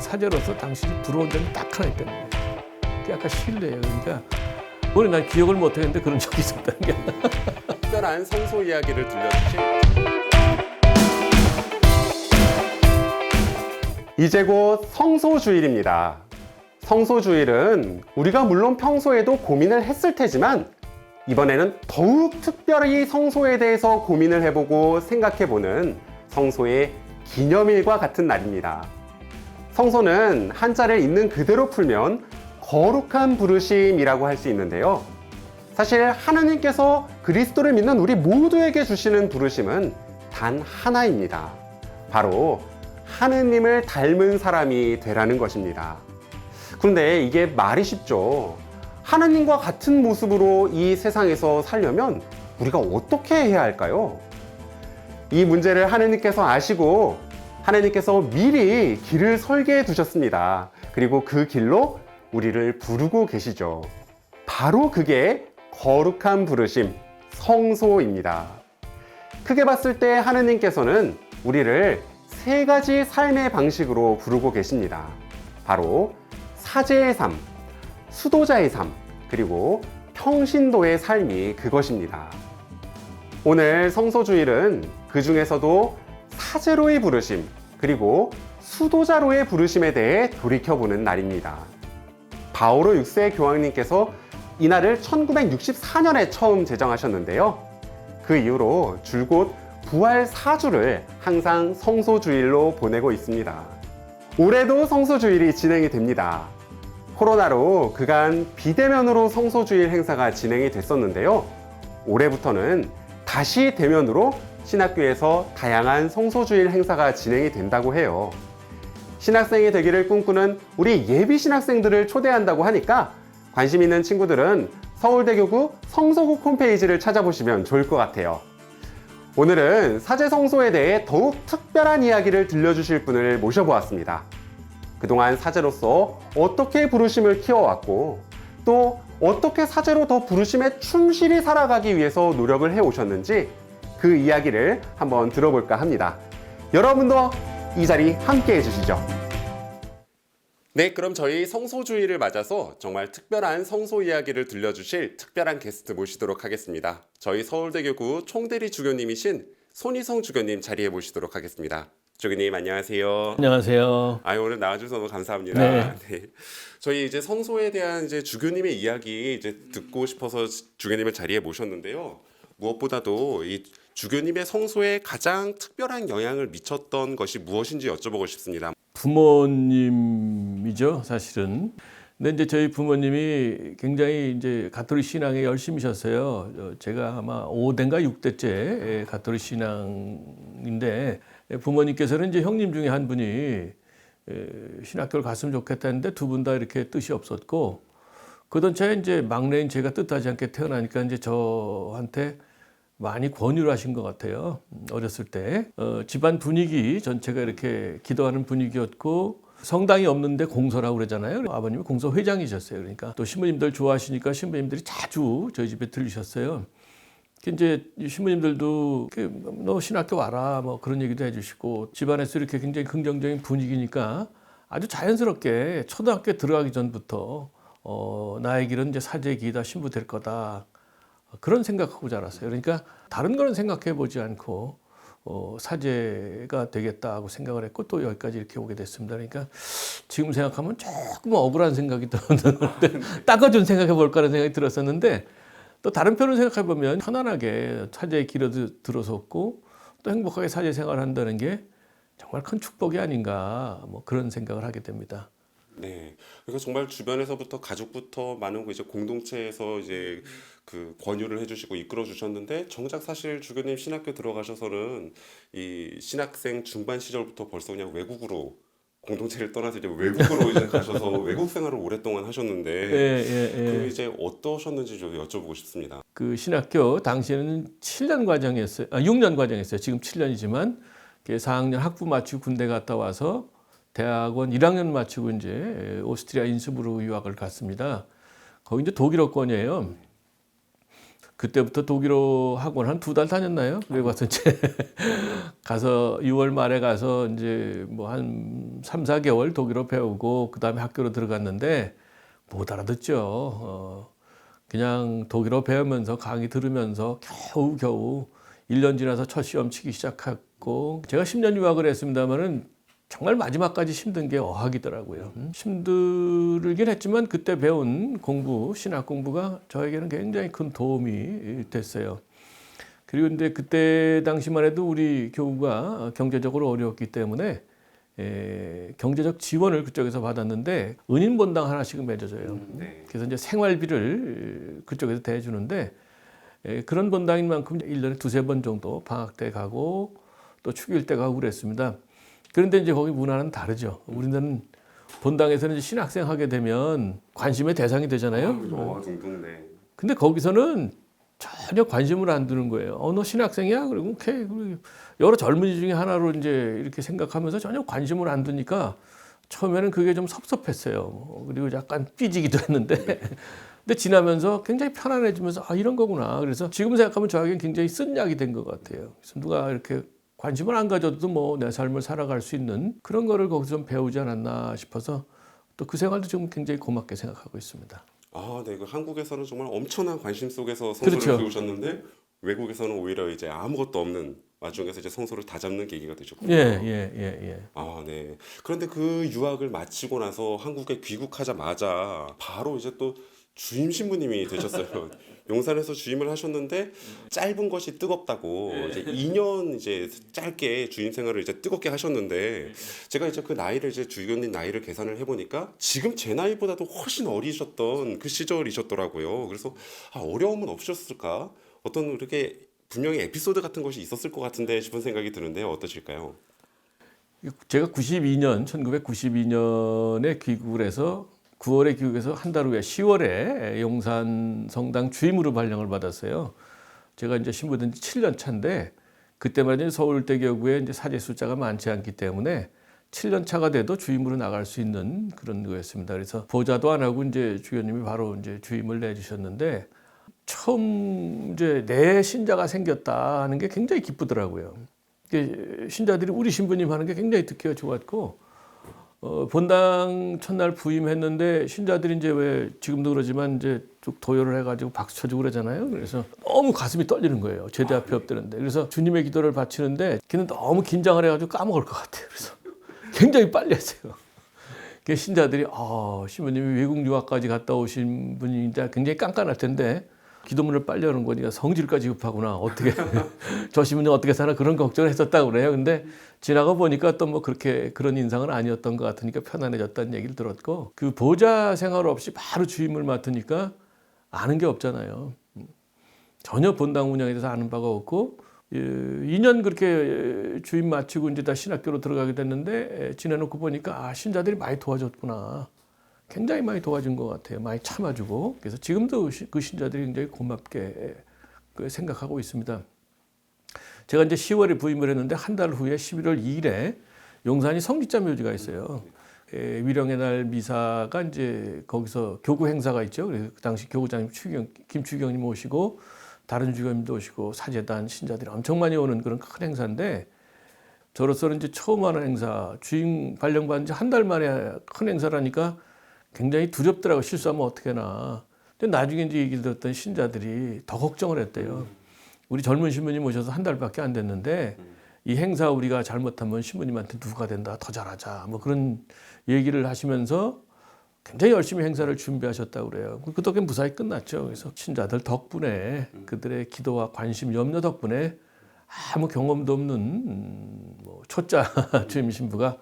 사제로서 당신이 부러운 점이 딱 하나 있다는 거예요. 그게 약간 신뢰예요. 그러니까 오늘 난 기억을 못하겠는데 그런 적이 있었다는 게. 특별한 성소 이야기를 들려주실 이제 곧 성소주일입니다. 성소주일은 우리가 물론 평소에도 고민을 했을 테지만 이번에는 더욱 특별히 성소에 대해서 고민을 해보고 생각해보는 성소의 기념일과 같은 날입니다. 성소는 한자를 있는 그대로 풀면 거룩한 부르심이라고 할 수 있는데요. 사실 하나님께서 그리스도를 믿는 우리 모두에게 주시는 부르심은 단 하나입니다. 바로 하느님을 닮은 사람이 되라는 것입니다. 그런데 이게 말이 쉽죠. 하나님과 같은 모습으로 이 세상에서 살려면 우리가 어떻게 해야 할까요? 이 문제를 하나님께서 아시고 하나님께서 미리 길을 설계해 두셨습니다. 그리고 그 길로 우리를 부르고 계시죠. 바로 그게 거룩한 부르심, 성소입니다. 크게 봤을 때 하나님께서는 우리를 세 가지 삶의 방식으로 부르고 계십니다. 바로 사제의 삶, 수도자의 삶, 그리고 평신도의 삶이 그것입니다. 오늘 성소주일은 그 중에서도 사제로의 부르심, 그리고 수도자로의 부르심에 대해 돌이켜보는 날입니다. 바오로 6세 교황님께서 이 날을 1964년에 처음 제정하셨는데요. 그 이후로 줄곧 부활 4주를 항상 성소주일로 보내고 있습니다. 올해도 성소주일이 진행이 됩니다. 코로나로 그간 비대면으로 성소주일 행사가 진행이 됐었는데요. 올해부터는 다시 대면으로 신학교에서 다양한 성소주일 행사가 진행이 된다고 해요. 신학생이 되기를 꿈꾸는 우리 예비 신학생들을 초대한다고 하니까 관심 있는 친구들은 서울대교구 성소국 홈페이지를 찾아보시면 좋을 것 같아요. 오늘은 사제성소에 대해 더욱 특별한 이야기를 들려주실 분을 모셔보았습니다. 그동안 사제로서 어떻게 부르심을 키워왔고 또 어떻게 사제로 더 부르심에 충실히 살아가기 위해서 노력을 해오셨는지 그 이야기를 한번 들어볼까 합니다. 여러분도 이 자리 함께 해주시죠. 네, 그럼 저희 성소주일을 맞아서 정말 특별한 성소 이야기를 들려주실 특별한 게스트 모시도록 하겠습니다. 저희 서울대교구 총대리 주교님이신 손희성 주교님 자리에 모시도록 하겠습니다. 주교님 안녕하세요. 안녕하세요. 오늘 나와주셔서 너무 감사합니다. 네. 네. 저희 이제 성소에 대한 이제 주교님의 이야기 이제 듣고 싶어서 주교님을 자리에 모셨는데요. 무엇보다도 이 주교님의 성소에 가장 특별한 영향을 미쳤던 것이 무엇인지 여쭤보고 싶습니다. 부모님이죠, 사실은. 근데 이제 저희 부모님이 굉장히 이제 가톨릭 신앙에 열심이셨어요. 제가 아마 5대인가 6대째 가톨릭 신앙인데 부모님께서는 이제 형님 중에 한 분이 신학교를 갔으면 좋겠다는데 두 분 다 이렇게 뜻이 없었고 그던 차에 이제 막내인 제가 뜻하지 않게 태어나니까 이제 저한테 많이 권유를 하신 것 같아요. 어렸을 때. 집안 분위기 전체가 이렇게 기도하는 분위기였고 성당이 없는데 공소라고 그러잖아요. 아버님이 공소 회장이셨어요. 그러니까 또 신부님들 좋아하시니까 신부님들이 자주 저희 집에 들리셨어요. 이제 신부님들도 너 신학교 와라 뭐 그런 얘기도 해주시고 집안에서 이렇게 굉장히 긍정적인 분위기니까 아주 자연스럽게 초등학교 들어가기 전부터 나의 길은 이제 사제의 길이다 신부 될 거다. 그런 생각하고 자랐어요. 그러니까 다른 거는 생각해 보지 않고 사제가 되겠다고 생각을 했고 또 여기까지 이렇게 오게 됐습니다. 그러니까 지금 생각하면 조금 억울한 생각이 들었는데 닦아준 생각해 볼까라는 생각이 들었었는데 또 다른 편을 생각해 보면 편안하게 사제의 길에 들어섰고 또 행복하게 사제 생활을 한다는 게 정말 큰 축복이 아닌가 뭐 그런 생각을 하게 됩니다. 네, 그러니까 정말 주변에서부터 가족부터 많은 이제 공동체에서 이제 그 권유를 해주시고 이끌어 주셨는데 정작 사실 주교님 신학교 들어가셔서는 이 신학생 중반 시절부터 벌써 그냥 외국으로 공동체를 떠나서 이제 외국으로 이제 가셔서 외국 생활을 오랫동안 하셨는데 그 이제 어떠셨는지 좀 여쭤보고 싶습니다. 그 신학교 당시에는 7년 과정이었어요. 6년 과정이었어요. 지금 7년이지만 4학년 학부 마치고 군대 갔다 와서 대학원 1학년 마치고 이제 오스트리아 인스부르크 유학을 갔습니다. 거기 이제 독일어권이에요. 그때부터 독일어 학원 한 2달 다녔나요? 그래 가서 이제 가서 6월 말에 가서 이제 뭐 한 3, 4개월 독일어 배우고 그다음에 학교로 들어갔는데 못 알아듣죠. 그냥 독일어 배우면서 강의 들으면서 겨우 1년 지나서 첫 시험 치기 시작했고 제가 10년 유학을 했습니다마는 정말 마지막까지 힘든 게 어학이더라고요. 힘들긴 했지만 그때 배운 공부, 신학 공부가 저에게는 굉장히 큰 도움이 됐어요. 그리고 근데 그때 당시만 해도 우리 교구가 경제적으로 어려웠기 때문에 경제적 지원을 그쪽에서 받았는데 은인 본당 하나씩은 맺어줘요. 네. 그래서 이제 생활비를 그쪽에서 대주는데 그런 본당인 만큼 1년에 2-3번 정도 방학 때 가고 또 축일 때 가고 그랬습니다. 그런데 이제 거기 문화는 다르죠. 우리는 본당에서는 이제 신학생 하게 되면 관심의 대상이 되잖아요. 둥둥네. 근데 거기서는 전혀 관심을 안 두는 거예요. 너 신학생이야? 그리고 오케이. 그리고 여러 젊은이 중에 하나로 이제 이렇게 생각하면서 전혀 관심을 안 두니까 처음에는 그게 좀 섭섭했어요. 그리고 약간 삐지기도 했는데. 근데 지나면서 굉장히 편안해지면서 이런 거구나. 그래서 지금 생각하면 저에겐 굉장히 쓴 약이 된 것 같아요. 그래서 누가 이렇게 관심을 안 가져도 뭐 내 삶을 살아갈 수 있는 그런 거를 거기서 좀 배우지 않았나 싶어서 또 그 생활도 지금 굉장히 고맙게 생각하고 있습니다. 네. 그 한국에서는 정말 엄청난 관심 속에서 성소를 그렇죠. 배우셨는데 외국에서는 오히려 이제 아무것도 없는 와중에서 이제 성소를 다잡는 계기가 되셨군요. 예. 네. 그런데 그 유학을 마치고 나서 한국에 귀국하자마자 바로 이제 또 주임 신부님이 되셨어요. 용산에서 주임을 하셨는데 짧은 것이 뜨겁다고 이제 2년 이제 짧게 주임 생활을 이제 뜨겁게 하셨는데 제가 이제 그 나이를 이제 주교님 나이를 계산을 해보니까 지금 제 나이보다도 훨씬 어리셨던 그 시절이셨더라고요. 그래서 어려움은 없으셨을까? 어떤 그렇게 분명히 에피소드 같은 것이 있었을 것 같은데 싶은 생각이 드는데 어떠실까요? 제가 1992년에 귀국을 해서 9월에 귀국해서 한 달 후에 10월에 용산 성당 주임으로 발령을 받았어요. 제가 이제 신부된 지 7년 차인데 그때만 해도 서울대교구에 이제 사제 숫자가 많지 않기 때문에 7년 차가 돼도 주임으로 나갈 수 있는 그런 거였습니다. 그래서 보좌도 안 하고 이제 주교님이 바로 이제 주임을 내주셨는데 처음 이제 내 신자가 생겼다 하는 게 굉장히 기쁘더라고요. 신자들이 우리 신부님 하는 게 굉장히 듣기가 좋았고 본당 첫날 부임했는데 신자들이 이제 왜 지금도 그러지만 이제 쭉 도열을 해가지고 박수 쳐주고 그러잖아요. 그래서 너무 가슴이 떨리는 거예요. 제대 앞에 엎드는데. 그래서 주님의 기도를 바치는데 걔는 너무 긴장을 해가지고 까먹을 것 같아요. 그래서 굉장히 빨리 했어요. 신자들이 신부님이 외국 유학까지 갔다 오신 분이니까 굉장히 깐깐할 텐데 기도문을 빨리 하는 거니까 성질까지 급하구나. 어떻게 저 신부님 어떻게 사나 그런 걱정을 했었다고 그래요. 근데 지나가 보니까 또 뭐 그렇게 그런 인상은 아니었던 것 같으니까 편안해졌다는 얘기를 들었고 그 보좌 생활 없이 바로 주임을 맡으니까 아는 게 없잖아요. 전혀 본당 운영에 대해서 아는 바가 없고 2년 그렇게 주임 마치고 이제 다 신학교로 들어가게 됐는데 지내놓고 보니까 신자들이 많이 도와줬구나. 굉장히 많이 도와준 것 같아요. 많이 참아주고. 그래서 지금도 그 신자들이 굉장히 고맙게 생각하고 있습니다. 제가 이제 10월에 부임을 했는데 한 달 후에 11월 2일에 용산이 성직자 묘지가 있어요. 위령의 날 미사가 이제 거기서 교구 행사가 있죠. 그래서 그 당시 교구장님 김추경님 오시고 다른 주교님도 오시고 사제단 신자들이 엄청 많이 오는 그런 큰 행사인데 저로서는 이제 처음 하는 행사, 주임 발령받은 지 한 달 만에 큰 행사라니까 굉장히 두렵더라고요. 실수하면 어떡하나. 근데 나중에 이제 얘기를 들었던 신자들이 더 걱정을 했대요. 우리 젊은 신부님 오셔서 한 달밖에 안 됐는데 이 행사 우리가 잘못하면 신부님한테 누가 된다. 더 잘하자. 뭐 그런 얘기를 하시면서 굉장히 열심히 행사를 준비하셨다고 그래요. 그 덕에 무사히 끝났죠. 그래서 신자들 덕분에 그들의 기도와 관심, 염려 덕분에 아무 경험도 없는 뭐 초짜 주임 신부가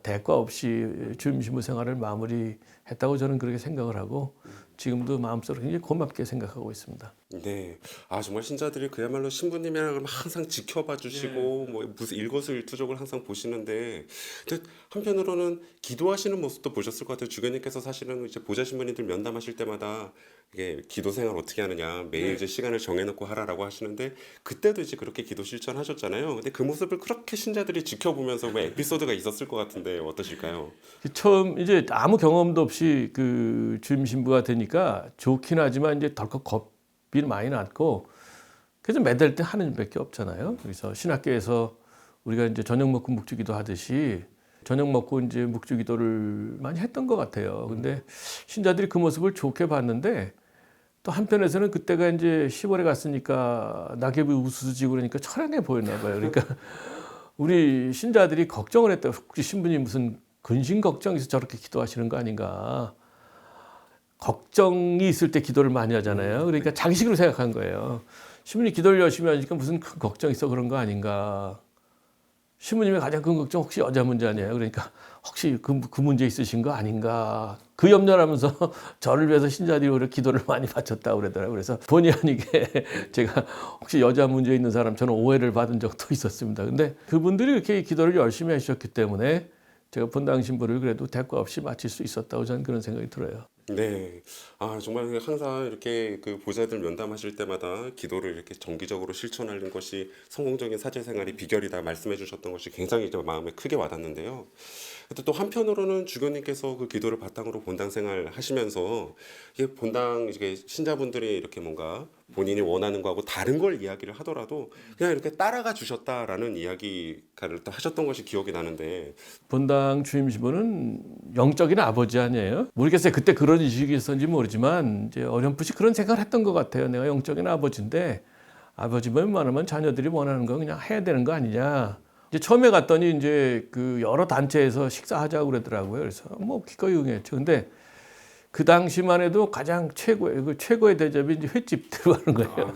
대가 없이 주임 신부 생활을 마무리했다고 저는 그렇게 생각을 하고 지금도 마음속으로 굉장히 고맙게 생각하고 있습니다. 네. 정말 신자들이 그야말로 신부님이랑 항상 지켜봐 주시고 뭐 무슨 일거수일투족을 항상 보시는데 근데 한편으로는 기도하시는 모습도 보셨을 것 같아요. 주교님께서 사실은 이제 보좌 신부님들 면담하실 때마다 이게 기도 생활 어떻게 하느냐 매일 이제 시간을 정해놓고 하라라고 하시는데 그때도 이제 그렇게 기도 실천하셨잖아요. 근데 그 모습을 그렇게 신자들이 지켜보면서 뭐 에피소드가 있었을 것 같은데 어떠실까요? 처음 이제 아무 경험도 없이 그 주임 신부가 되니까 좋긴 하지만 이제 덜컥 비는 많이 났고 그래서 매달 때 하는 일밖에 없잖아요. 그래서 신학교에서 우리가 이제 저녁 먹고 묵주기도 하듯이 저녁 먹고 이제 묵주기도를 많이 했던 것 같아요. 근데 신자들이 그 모습을 좋게 봤는데 또 한편에서는 그때가 이제 10월에 갔으니까 낙엽이 우수지고 그러니까 처량해 보였나 봐요. 그러니까 우리 신자들이 걱정을 했다. 혹시 신부님 무슨 근심 걱정에서 저렇게 기도하시는 거 아닌가. 걱정이 있을 때 기도를 많이 하잖아요. 그러니까 장식으로 생각한 거예요. 신부님 기도를 열심히 하니까 무슨 큰 걱정이 있어 그런 거 아닌가. 신부님의 가장 큰 걱정 혹시 여자 문제 아니에요. 그러니까 혹시 그 문제 있으신 거 아닌가. 그 염려를 하면서 저를 위해서 신자들이 오히려 기도를 많이 바쳤다고 그러더라고요. 그래서 본의 아니게 제가 혹시 여자 문제 있는 사람처럼 오해를 받은 적도 있었습니다. 근데 그분들이 이렇게 기도를 열심히 하셨기 때문에 제가 본당 신부를 그래도 대가 없이 마칠 수 있었다고 저는 그런 생각이 들어요. 네. 아, 정말 항상 이렇게 그 보좌들 면담하실 때마다 기도를 이렇게 정기적으로 실천하는 것이 성공적인 사제 생활의 비결이다 말씀해 주셨던 것이 굉장히 저 마음에 크게 와닿는데요. 근데 또 한편으로는 주교님께서 그 기도를 바탕으로 본당 생활 하시면서 이게 본당 이게 신자분들이 이렇게 뭔가 본인이 원하는 거하고 다른 걸 이야기를 하더라도 그냥 이렇게 따라가 주셨다라는 이야기를 또 하셨던 것이 기억이 나는데 본당 주임 신부는 영적인 아버지 아니에요? 모르겠어요. 그때 그런 인식이 있었는지 모르지만 이제 어렴풋이 그런 생각을 했던 것 같아요. 내가 영적인 아버지인데 아버지만 웬만하면 자녀들이 원하는 거 그냥 해야 되는 거 아니냐. 이제 처음에 갔더니 이제 그 여러 단체에서 식사하자고 그러더라고요. 그래서 뭐 기꺼이 응했죠. 근데 그 당시만 해도 가장 최고의 대접이 이제 횟집 들어가는 거예요.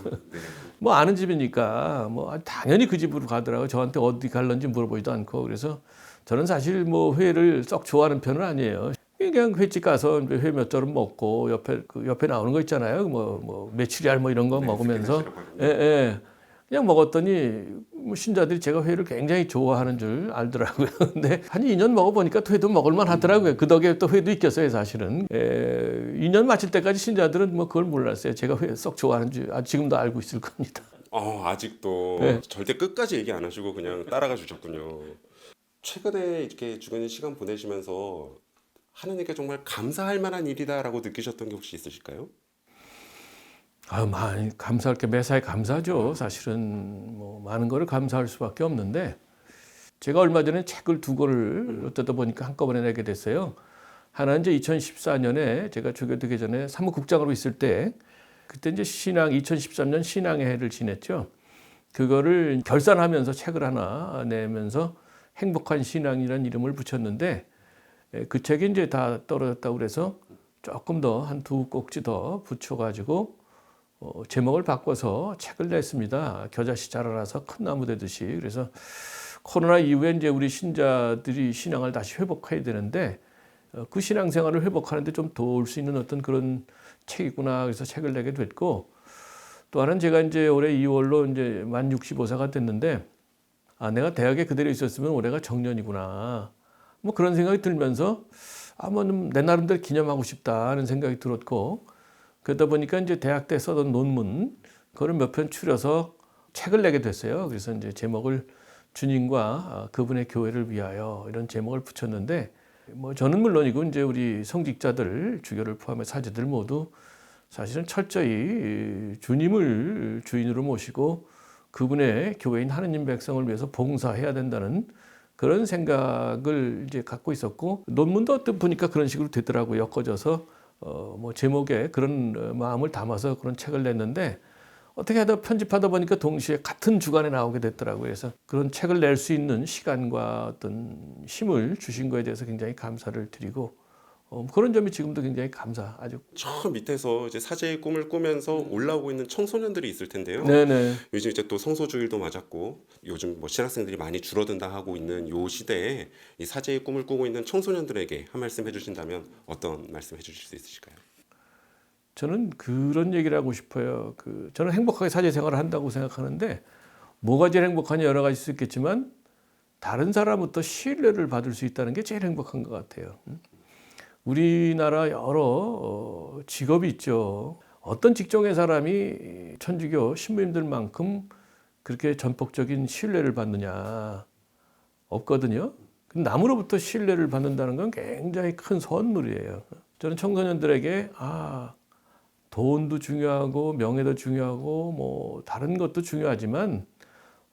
뭐 아는 집이니까 뭐 당연히 그 집으로 가더라고요. 저한테 어디 갈런지 물어보지도 않고. 그래서 저는 사실 뭐 회를 썩 좋아하는 편은 아니에요. 그냥 횟집 가서 회 몇 절은 먹고 옆에 나오는 거 있잖아요. 뭐 메추리알 뭐 이런 거 먹으면서 예. 그냥 먹었더니 뭐 신자들이 제가 회를 굉장히 좋아하는 줄 알더라고요. 근데 한 2년 먹어보니까 또 회도 먹을만 하더라고요. 그 덕에 또 회도 있겠어요, 사실은. 2년 마칠 때까지 신자들은 뭐 그걸 몰랐어요. 제가 회 썩 좋아하는 줄 지금도 알고 있을 겁니다. 아직도 네. 절대 끝까지 얘기 안 하시고 그냥 따라가 주셨군요. 최근에 이렇게 주변에 시간 보내시면서 하느님께 정말 감사할 만한 일이다라고 느끼셨던 게 혹시 있으실까요? 많이 감사할 게 매사에 감사죠. 사실은 뭐 많은 거를 감사할 수밖에 없는데 제가 얼마 전에 책을 두 권을 어쩌다 보니까 한꺼번에 내게 됐어요. 하나는 이제 2014년에 제가 조교되기 전에 사무국장으로 있을 때 그때 이제 2013년 신앙의 해를 지냈죠. 그거를 결산하면서 책을 하나 내면서 행복한 신앙이라는 이름을 붙였는데 그 책이 이제 다 떨어졌다고 그래서 조금 더 한 두 꼭지 더 붙여가지고 제목을 바꿔서 책을 냈습니다. 겨자씨 자라나서 큰 나무 되듯이. 그래서 코로나 이후에 이제 우리 신자들이 신앙을 다시 회복해야 되는데 그 신앙생활을 회복하는데 좀 도울 수 있는 어떤 그런 책이구나. 그래서 책을 내게 됐고 또 하나는 제가 이제 올해 2월로 이제 만 65세가 됐는데 내가 대학에 그대로 있었으면 올해가 정년이구나. 뭐 그런 생각이 들면서 뭐 내 나름대로 기념하고 싶다는 생각이 들었고 그러다 보니까 이제 대학 때 써던 논문 그거를 몇 편 추려서 책을 내게 됐어요. 그래서 이제 제목을 주님과 그분의 교회를 위하여 이런 제목을 붙였는데 뭐 저는 물론이고 이제 우리 성직자들 주교를 포함해 사제들 모두 사실은 철저히 주님을 주인으로 모시고 그분의 교회인 하느님 백성을 위해서 봉사해야 된다는 그런 생각을 이제 갖고 있었고 논문도 어떤 보니까 그런 식으로 되더라고요. 엮어져서 뭐 제목에 그런 마음을 담아서 그런 책을 냈는데 어떻게 하다 편집하다 보니까 동시에 같은 주간에 나오게 됐더라고요. 그래서 그런 책을 낼 수 있는 시간과 어떤 힘을 주신 거에 대해서 굉장히 감사를 드리고 그런 점이 지금도 굉장히 아주. 저 밑에서 이제 사제의 꿈을 꾸면서 올라오고 있는 청소년들이 있을 텐데요. 네네. 요즘 이제 또 성소주일도 맞았고 요즘 뭐 신학생들이 많이 줄어든다 하고 있는 요 시대에 이 사제의 꿈을 꾸고 있는 청소년들에게 한 말씀 해주신다면 어떤 말씀 해주실 수 있으실까요? 저는 그런 얘기를 하고 싶어요. 저는 행복하게 사제 생활을 한다고 생각하는데 뭐가 제일 행복하냐 여러 가지 수 있겠지만 다른 사람부터 신뢰를 받을 수 있다는 게 제일 행복한 것 같아요. 우리나라 여러 직업이 있죠. 어떤 직종의 사람이 천주교 신부님들만큼 그렇게 전폭적인 신뢰를 받느냐 없거든요. 남으로부터 신뢰를 받는다는 건 굉장히 큰 선물이에요. 저는 청소년들에게 돈도 중요하고 명예도 중요하고 뭐 다른 것도 중요하지만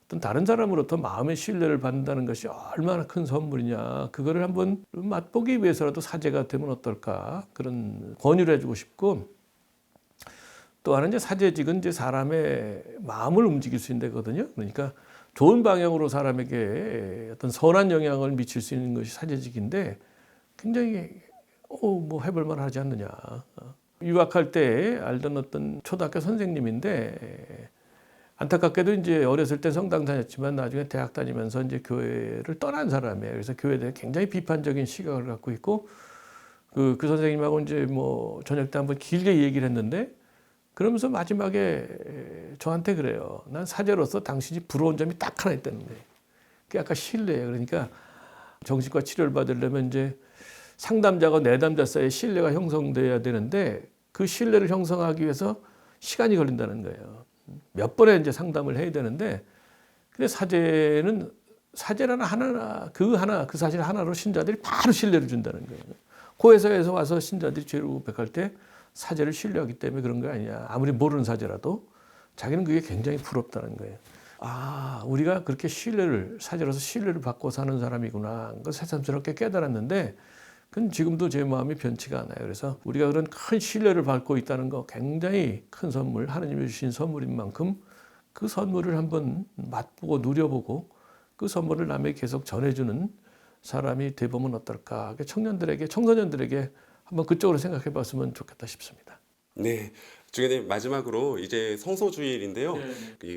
어떤 다른 사람으로부터 마음의 신뢰를 받는다는 것이 얼마나 큰 선물이냐. 그거를 한번 맛보기 위해서라도 사제가 되면 어떨까 그런 권유를 해주고 싶고, 또 하나는 이제 사제직은 이제 사람의 마음을 움직일 수 있는 데거든요. 그러니까 좋은 방향으로 사람에게 어떤 선한 영향을 미칠 수 있는 것이 사제직인데 굉장히 뭐 해볼 만하지 않느냐. 유학할 때 알던 어떤 초등학교 선생님인데 안타깝게도 이제 어렸을 때 성당 다녔지만 나중에 대학 다니면서 이제 교회를 떠난 사람이에요. 그래서 교회에 대해 굉장히 비판적인 시각을 갖고 있고 그 선생님하고 이제 뭐 저녁 때 한번 길게 얘기를 했는데 그러면서 마지막에 저한테 그래요. 난 사제로서 당신이 부러운 점이 딱 하나 있다는 거예요. 그게 아까 신뢰예요. 그러니까 정신과 치료를 받으려면 이제 상담자가 내담자 사이에 신뢰가 형성돼야 되는데 그 신뢰를 형성하기 위해서 시간이 걸린다는 거예요. 몇 번의 이제 상담을 해야 되는데, 근데 사제라는 그 사실 하나로 신자들이 바로 신뢰를 준다는 거예요. 그 회사에서 와서 신자들이 죄를 고백할 때 사제를 신뢰하기 때문에 그런 거 아니냐. 아무리 모르는 사제라도 자기는 그게 굉장히 부럽다는 거예요. 아, 우리가 그렇게 사제로서 신뢰를 받고 사는 사람이구나. 그걸 새삼스럽게 깨달았는데, 그건 지금도 제 마음이 변치가 않아요. 그래서 우리가 그런 큰 신뢰를 받고 있다는 거 굉장히 큰 선물, 하나님이 주신 선물인 만큼 그 선물을 한번 맛보고 누려보고 그 선물을 남에게 계속 전해주는 사람이 되보면 어떨까. 청소년들에게 한번 그쪽으로 생각해 봤으면 좋겠다 싶습니다. 네, 주교님 마지막으로 이제 성소주일인데요.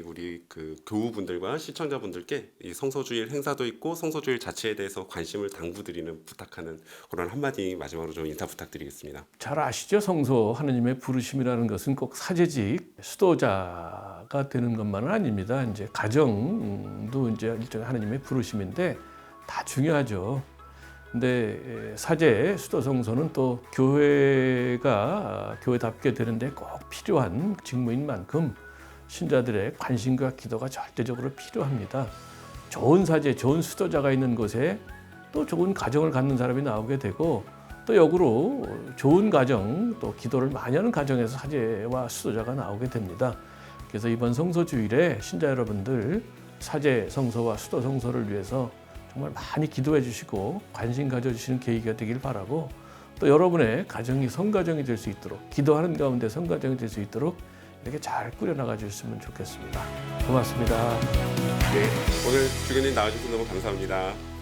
우리 그 교우분들과 시청자분들께 이 성소주일 행사도 있고 성소주일 자체에 대해서 관심을 당부드리는 부탁하는 그런 한마디 마지막으로 좀 인사 부탁드리겠습니다. 잘 아시죠? 성소 하느님의 부르심이라는 것은 꼭 사제직 수도자가 되는 것만은 아닙니다. 이제 가정도 이제 일종의 하느님의 부르심인데 다 중요하죠. 근데 사제 수도 성소는 또 교회가 교회답게 되는데 꼭 필요한 직무인 만큼 신자들의 관심과 기도가 절대적으로 필요합니다. 좋은 사제, 좋은 수도자가 있는 곳에 또 좋은 가정을 갖는 사람이 나오게 되고, 또 역으로 좋은 가정, 또 기도를 많이 하는 가정에서 사제와 수도자가 나오게 됩니다. 그래서 이번 성소주일에 신자 여러분들 사제 성소와 수도 성소를 위해서 정말 많이 기도해 주시고 관심 가져주시는 계기가 되길 바라고, 또 여러분의 가정이 성가정이 될 수 있도록, 기도하는 가운데 성가정이 될 수 있도록 이렇게 잘 꾸려나가 주셨으면 좋겠습니다. 고맙습니다. 네, 오늘 주교님 나와주셔서 너무 감사합니다.